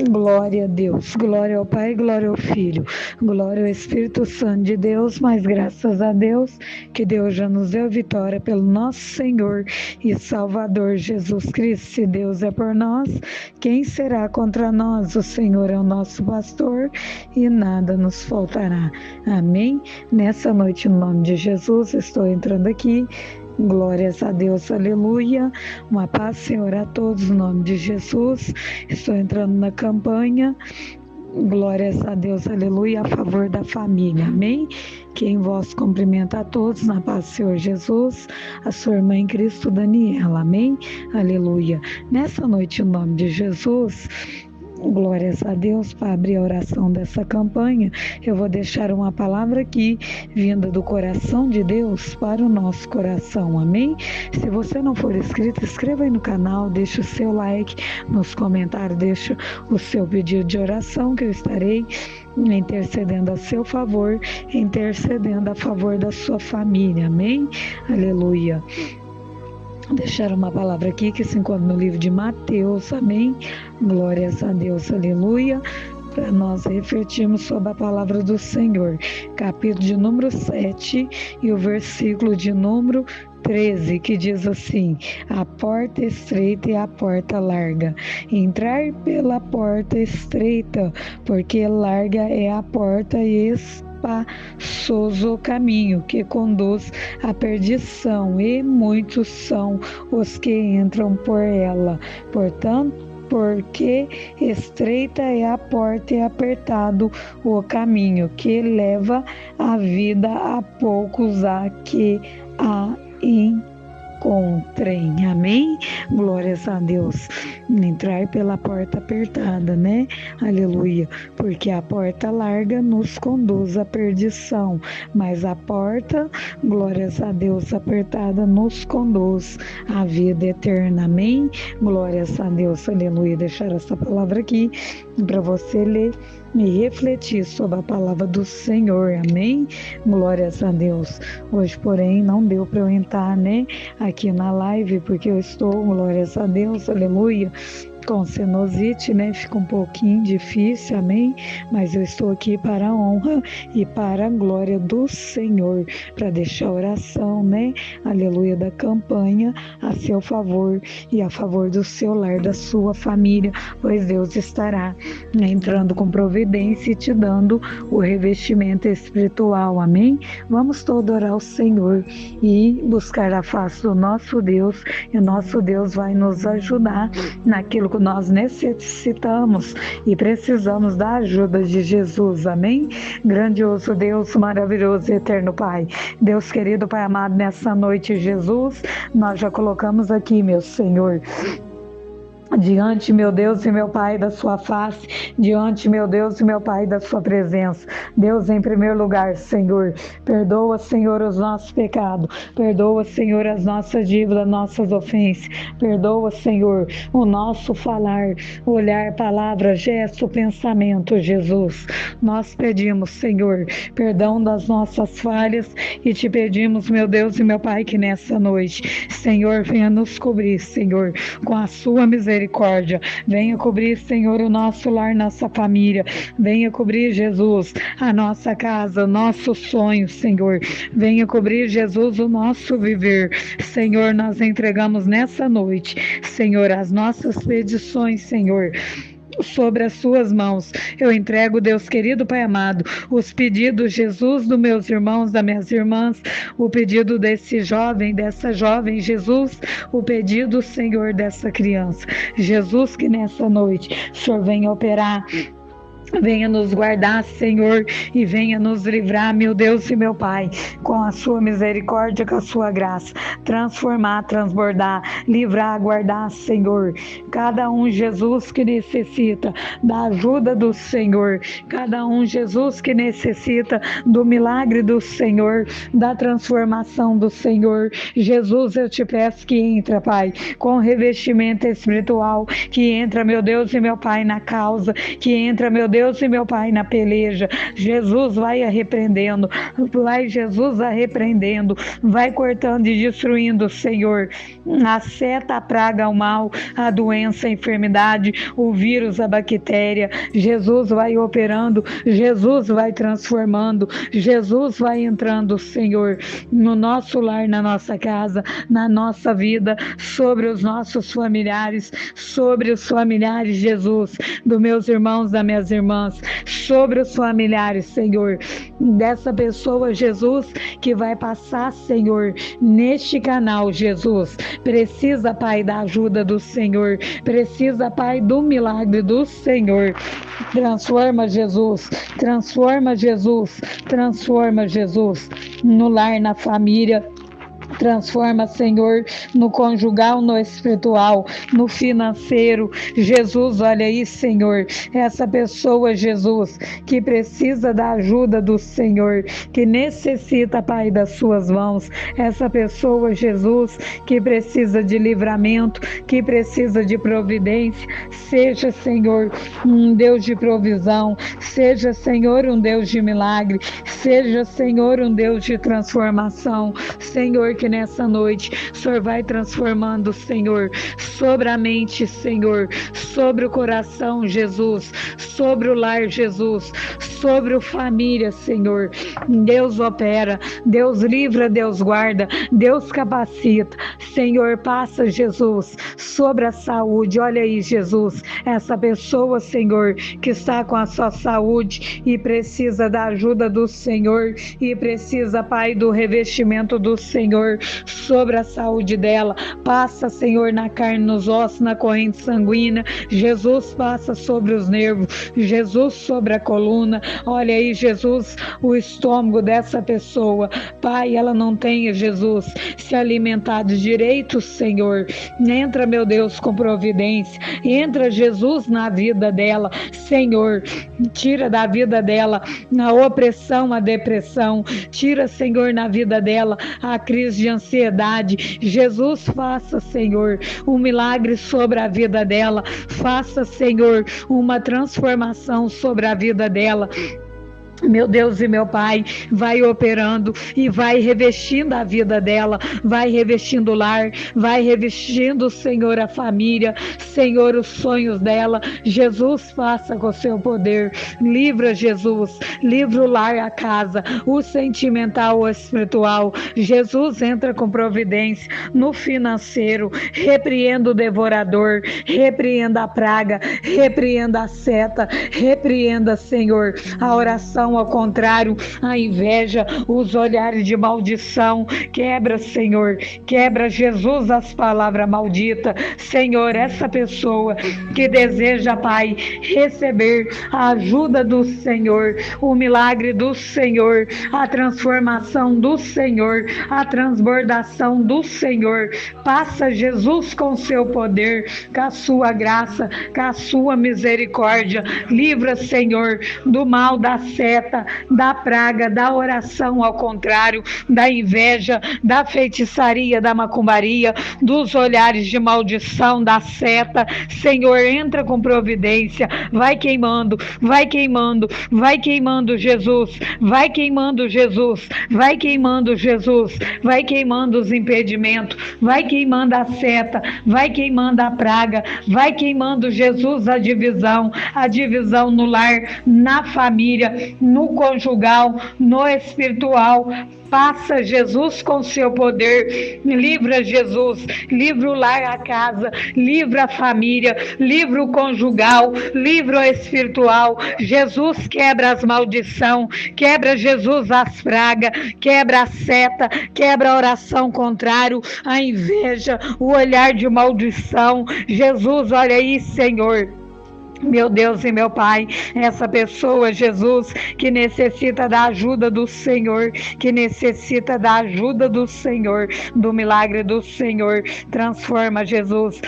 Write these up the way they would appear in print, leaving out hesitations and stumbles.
Glória a Deus, glória ao Pai, glória ao Filho, glória ao Espírito Santo de Deus, mas graças a Deus que Deus já nos deu vitória pelo nosso Senhor e Salvador Jesus Cristo. Se Deus é por nós, quem será contra nós? O Senhor é o nosso pastor e nada nos faltará. Amém? Nessa noite, no nome de Jesus, estou entrando aqui. Glórias a Deus, aleluia. Uma paz, Senhor, a todos, no nome de Jesus. Estou entrando na campanha. Glórias a Deus, aleluia, a favor da família, amém? Que em vós cumprimenta a todos, na paz do Senhor Jesus, a sua irmã em Cristo, Daniela, amém? Aleluia. Nessa noite, no nome de Jesus, glórias a Deus, para abrir a oração dessa campanha, eu vou deixar uma palavra aqui, vinda do coração de Deus para o nosso coração, amém? Se você não for inscrito, inscreva aí no canal, deixe o seu like nos comentários, deixe o seu pedido de oração, que eu estarei intercedendo a seu favor, intercedendo a favor da sua família, amém? Aleluia. Deixar uma palavra aqui que se encontra no livro de Mateus, amém? Glórias a Deus, aleluia. Para nós refletirmos sobre a palavra do Senhor, capítulo de número 7 e o versículo de número 13, que diz assim: a porta estreita e a porta larga, entrar pela porta estreita, porque larga é a porta e espaçoso o caminho que conduz à perdição, e muitos são os que entram por ela. Portanto, porque estreita é a porta e apertado o caminho que leva a vida, a poucos há que a encontrem, amém? Glórias a Deus. Entrar pela porta apertada, né? Aleluia. Porque a porta larga nos conduz à perdição, mas a porta, glórias a Deus, apertada nos conduz à vida eterna, amém? Glórias a Deus, aleluia. Deixar essa palavra aqui para você ler e refletir sobre a palavra do Senhor, amém? Glórias a Deus. Hoje, porém, não deu para eu entrar, né, aqui na live, porque eu estou, glórias a Deus, aleluia, com sinusite, né? Fica um pouquinho difícil, amém? Mas eu estou aqui para a honra e para a glória do Senhor, para deixar a oração, né? Aleluia, da campanha a seu favor e a favor do seu lar, da sua família, pois Deus estará entrando com providência e te dando o revestimento espiritual, amém? Vamos todos orar ao Senhor e buscar a face do nosso Deus, e o nosso Deus vai nos ajudar naquilo que nós necessitamos e precisamos da ajuda de Jesus, amém? Grandioso Deus, maravilhoso e eterno Pai, Deus querido, Pai amado, nessa noite, Jesus, nós já colocamos aqui, meu Senhor, diante, meu Deus e meu Pai, da sua face, diante, meu Deus e meu Pai, da sua presença. Deus, em primeiro lugar, Senhor, perdoa, Senhor, os nossos pecados, perdoa, Senhor, as nossas dívidas, nossas ofensas, perdoa, Senhor, o nosso falar, olhar, palavra, gesto, pensamento, Jesus. Nós pedimos, Senhor, perdão das nossas falhas e te pedimos, meu Deus e meu Pai, que nessa noite, Senhor, venha nos cobrir, Senhor, com a sua misericórdia. Venha cobrir, Senhor, o nosso lar, nossa família. Venha cobrir, Jesus, a nossa casa, o nosso sonho, Senhor. Venha cobrir, Jesus, o nosso viver. Senhor, nós entregamos nessa noite, Senhor, as nossas petições, Senhor, sobre as suas mãos. Eu entrego, Deus querido, Pai amado, os pedidos, Jesus, dos meus irmãos, das minhas irmãs, o pedido desse jovem, dessa jovem, Jesus, o pedido, Senhor, dessa criança. Jesus, que nessa noite o Senhor venha operar, venha nos guardar, Senhor, e venha nos livrar, meu Deus e meu Pai, com a sua misericórdia, com a sua graça, transformar, transbordar, livrar, guardar, Senhor, cada um, Jesus, que necessita da ajuda do Senhor, cada um, Jesus, que necessita do milagre do Senhor, da transformação do Senhor. Jesus, eu te peço que entra, Pai, com revestimento espiritual, que entra, meu Deus e meu Pai, na causa, que entra, meu Deus Deus e meu Pai, na peleja. Jesus vai repreendendo, vai Jesus a repreendendo, vai cortando e destruindo, Senhor, a seta, a praga, o mal, a doença, a enfermidade, o vírus, a bactéria. Jesus vai operando, Jesus vai transformando, Jesus vai entrando, Senhor, no nosso lar, na nossa casa, na nossa vida, sobre os nossos familiares, sobre os familiares, Jesus, dos meus irmãos, das minhas irmãs, sobre os familiares, Senhor, dessa pessoa, Jesus, que vai passar, Senhor, neste canal, Jesus, precisa, Pai, da ajuda do Senhor, precisa, Pai, do milagre do Senhor. Transforma, Jesus, transforma, Jesus, transforma, Jesus, no lar, na família. Transforma, Senhor, no conjugal, no espiritual, no financeiro. Jesus, olha aí, Senhor, essa pessoa, Jesus, que precisa da ajuda do Senhor, que necessita, Pai, das suas mãos. Essa pessoa, Jesus, que precisa de livramento, que precisa de providência. Seja, Senhor, um Deus de provisão. Seja, Senhor, um Deus de milagre. Seja, Senhor, um Deus de transformação. Senhor, que nessa noite o Senhor vai transformando, Senhor, sobre a mente, Senhor, sobre o coração, Jesus, sobre o lar, Jesus, sobre a família, Senhor. Deus opera, Deus livra, Deus guarda, Deus capacita. Senhor, passa, Jesus, sobre a saúde. Olha aí, Jesus, essa pessoa, Senhor, que está com a sua saúde e precisa da ajuda do Senhor e precisa, Pai, do revestimento do Senhor sobre a saúde dela. Passa, Senhor, na carne, nos ossos, na corrente sanguínea. Jesus, passa sobre os nervos. Jesus, sobre a coluna. Olha aí, Jesus, o estômago dessa pessoa. Pai, ela não tenha, Jesus, se alimentado direito, Senhor. Entra, meu Deus, com providência. Entra, Jesus, na vida dela. Senhor, tira da vida dela a opressão, a depressão. Tira, Senhor, na vida dela a crise de ansiedade. Jesus, faça, Senhor, um milagre sobre a vida dela. Faça, Senhor, uma transformação sobre a vida dela. Meu Deus e meu Pai, vai operando e vai revestindo a vida dela, vai revestindo o lar, vai revestindo, Senhor, a família, Senhor, os sonhos dela. Jesus, faça com o seu poder. Livra, Jesus, livra o lar, a casa, o sentimental, o espiritual. Jesus, entra com providência no financeiro. Repreenda o devorador, repreenda a praga, repreenda a seta, repreenda, Senhor, a oração ao contrário, a inveja, os olhares de maldição. Quebra, Senhor, quebra, Jesus, as palavras malditas. Senhor, essa pessoa que deseja, Pai, receber a ajuda do Senhor, o milagre do Senhor, a transformação do Senhor, a transbordação do Senhor. Passa, Jesus, com seu poder, com a sua graça, com a sua misericórdia. Livra, Senhor, do mal, da seta, da praga, da oração ao contrário, da inveja, da feitiçaria, da macumbaria, dos olhares de maldição, da seta. Senhor, entra com providência. Vai queimando, vai queimando, vai queimando, Jesus. Vai queimando, Jesus. Vai queimando, Jesus. Vai queimando os impedimentos. Vai queimando a seta. Vai queimando a praga. Vai queimando, Jesus, a divisão no lar, na família, no conjugal, no espiritual. Passa, Jesus, com seu poder. Livra, Jesus, livra o lar, a casa, livra a família, livra o conjugal, livra o espiritual. Jesus, quebra as maldição, quebra, Jesus, as pragas, quebra a seta, quebra a oração contrário, a inveja, o olhar de maldição. Jesus, olha aí, Senhor. Meu Deus e meu Pai, essa pessoa, Jesus, que necessita da ajuda do Senhor, que necessita da ajuda do Senhor, do milagre do Senhor. Transforma, Jesus,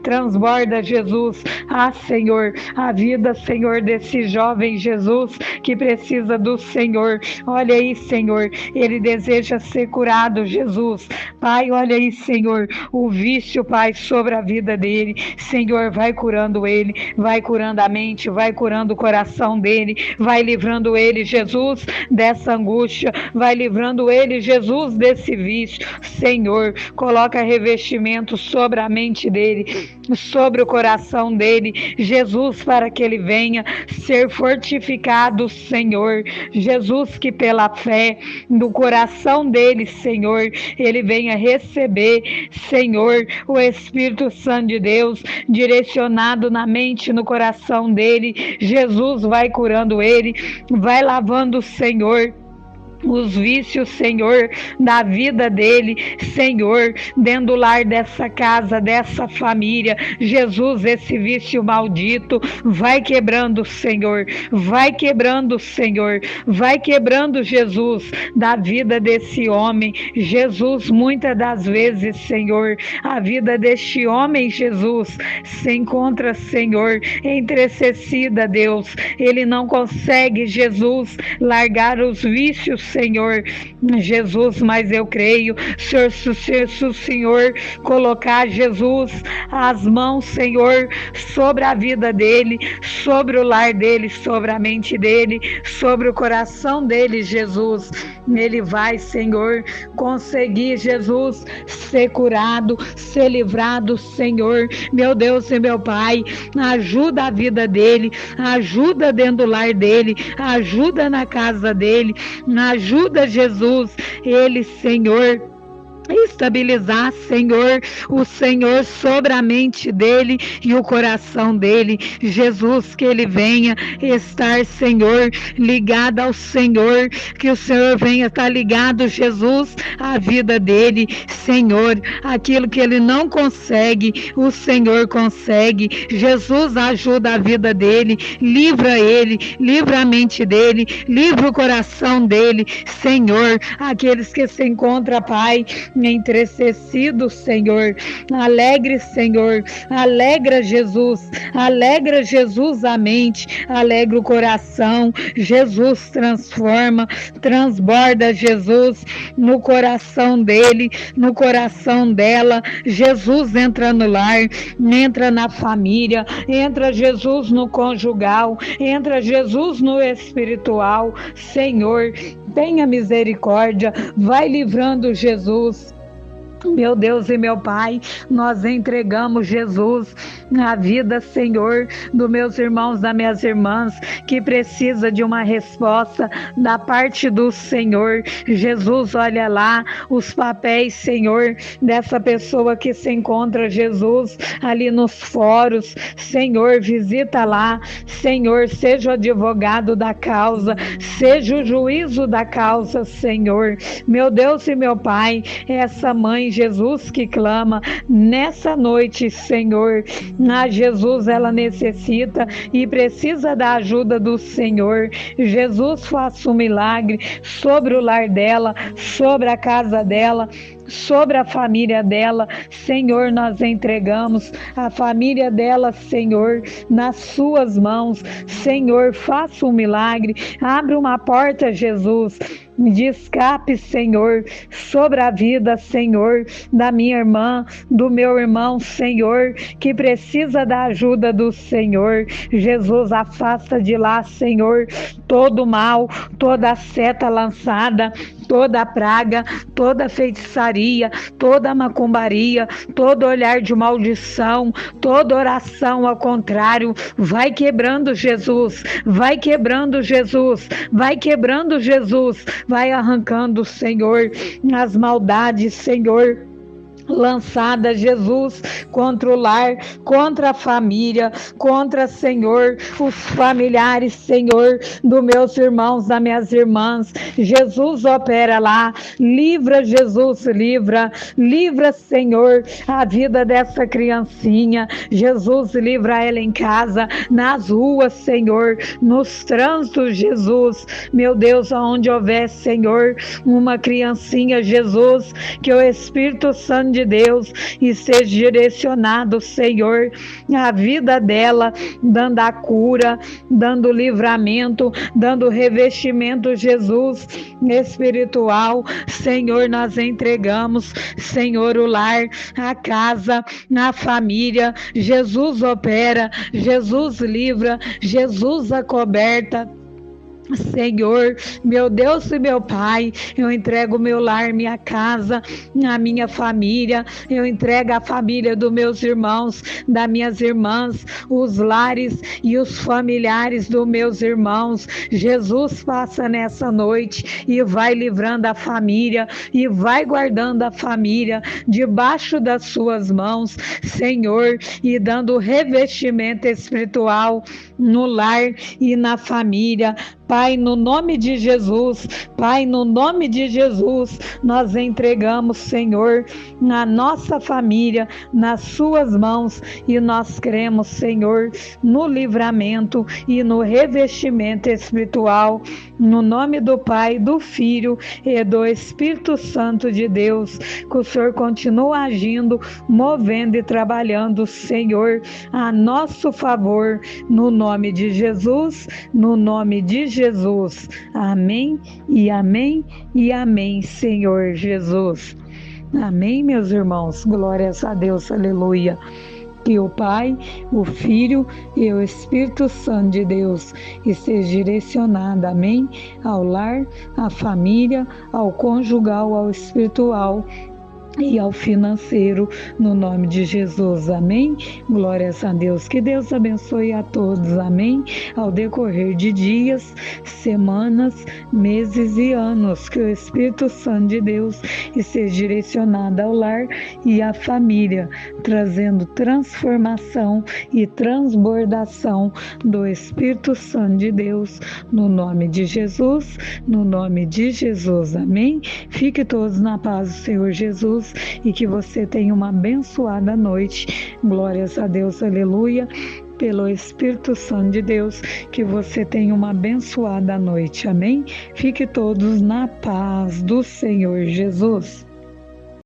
transborda, Jesus. Ah, Senhor, a vida, Senhor, desse jovem Jesus que precisa do Senhor. Olha aí, Senhor, ele deseja ser curado, Jesus. Pai, olha aí, Senhor, o vício, Pai, sobre a vida dele. Senhor, vai curando ele, vai curando a mente, vai curando o coração dele, vai livrando ele, Jesus, dessa angústia, vai livrando ele, Jesus, desse vício. Senhor, coloca revestimento sobre a mente dele, sobre o coração dele, Jesus, para que ele venha ser fortificado, Senhor. Jesus, que pela fé no coração dele, Senhor, ele venha receber, Senhor, o Espírito Santo de Deus direcionado na mente, no coração dele. Jesus, vai curando ele, vai lavando, Senhor, os vícios, Senhor, da vida dele, Senhor, dentro do lar dessa casa, dessa família. Jesus, esse vício maldito, vai quebrando, Senhor, vai quebrando, Senhor, vai quebrando, Jesus, da vida desse homem. Jesus, muitas das vezes, Senhor, a vida deste homem, Jesus, se encontra, Senhor, entristecida, Deus. Ele não consegue, Jesus, largar os vícios, Senhor, Jesus, mas eu creio, Senhor, se o Senhor colocar, Jesus, as mãos, Senhor, sobre a vida dele, sobre o lar dele, sobre a mente dele, sobre o coração dele, Jesus, ele vai, Senhor, conseguir, Jesus, ser curado, ser livrado, Senhor. Meu Deus e meu Pai, ajuda a vida dele, ajuda dentro do lar dele, ajuda na casa dele, ajuda, Jesus, ele, Senhor, estabilizar, Senhor, o Senhor sobre a mente dele e o coração dele. Jesus, que ele venha estar, Senhor, ligado ao Senhor, que o Senhor venha estar ligado, Jesus, à vida dele, Senhor, aquilo que ele não consegue, o Senhor consegue. Jesus, ajuda a vida dele, livra ele, livra a mente dele, livra o coração dele, Senhor, aqueles que se encontram, Pai, entristecido, Senhor, alegre, Senhor, alegra, Jesus, a mente, alegra o coração, Jesus, transforma, transborda, Jesus, no coração dele, no coração dela. Jesus, entra no lar, entra na família, entra, Jesus, no conjugal, entra, Jesus, no espiritual. Senhor, tenha misericórdia, vai livrando, Jesus. Meu Deus e meu Pai, nós entregamos, Jesus, a vida, Senhor, dos meus irmãos, das minhas irmãs, que precisa de uma resposta da parte do Senhor. Jesus, olha lá os papéis, Senhor, dessa pessoa que se encontra, Jesus, ali nos fóruns. Senhor, visita lá, Senhor, seja o advogado da causa, seja o juízo da causa, Senhor. Meu Deus e meu Pai, essa mãe, Jesus, que clama nessa noite, Senhor, Jesus, ela necessita e precisa da ajuda do Senhor. Jesus, faça um milagre sobre o lar dela, sobre a casa dela, sobre a família dela. Senhor, nós entregamos a família dela, Senhor, nas suas mãos. Senhor, faça um milagre, abre uma porta, Jesus, de escape, Senhor, sobre a vida, Senhor, da minha irmã, do meu irmão, Senhor, que precisa da ajuda do Senhor. Jesus, afasta de lá, Senhor, todo mal, toda seta lançada, toda praga, toda feitiçaria, toda macumbaria, todo olhar de maldição, toda oração ao contrário, vai quebrando, Jesus, vai quebrando, Jesus, vai quebrando, Jesus, vai arrancando, Senhor, as maldades, Senhor, lançada, Jesus, contra o lar, contra a família, contra, Senhor, os familiares, Senhor, dos meus irmãos, das minhas irmãs. Jesus, opera lá, livra, Jesus, livra, Senhor, a vida dessa criancinha. Jesus, livra ela em casa, nas ruas, Senhor, nos trânsitos, Jesus. Meu Deus, aonde houver, Senhor, uma criancinha, Jesus, que o Espírito Santo de de Deus e seja direcionado, Senhor, a vida dela, dando a cura, dando livramento, dando revestimento, Jesus, espiritual. Senhor, nós entregamos, Senhor, o lar, a casa, a família. Jesus opera, Jesus livra, Jesus acoberta. Senhor, meu Deus e meu Pai, eu entrego meu lar, minha casa, a minha família, eu entrego a família dos meus irmãos, das minhas irmãs, os lares e os familiares dos meus irmãos. Jesus, passa nessa noite e vai livrando a família e vai guardando a família debaixo das suas mãos, Senhor, e dando revestimento espiritual no lar e na família. Pai, no nome de Jesus, Pai, no nome de Jesus, nós entregamos, Senhor, na nossa família, nas suas mãos, e nós cremos, Senhor, no livramento e no revestimento espiritual, no nome do Pai, do Filho e do Espírito Santo de Deus, que o Senhor continua agindo, movendo e trabalhando, Senhor, a nosso favor, no nome de Jesus, no nome de Jesus. Amém e amém e amém, Senhor Jesus. Amém, meus irmãos. Glórias a Deus, aleluia. Que o Pai, o Filho e o Espírito Santo de Deus esteja direcionado, amém, ao lar, à família, ao conjugal, ao espiritual e ao financeiro, no nome de Jesus, amém? Glórias a Deus, que Deus abençoe a todos, amém? Ao decorrer de dias, semanas, meses e anos, que o Espírito Santo de Deus esteja direcionado ao lar e à família, trazendo transformação e transbordação do Espírito Santo de Deus, no nome de Jesus, no nome de Jesus, amém? Fique todos na paz do Senhor Jesus, e que você tenha uma abençoada noite. Glórias a Deus, aleluia. Pelo Espírito Santo de Deus, que você tenha uma abençoada noite, amém? Fique todos na paz do Senhor Jesus.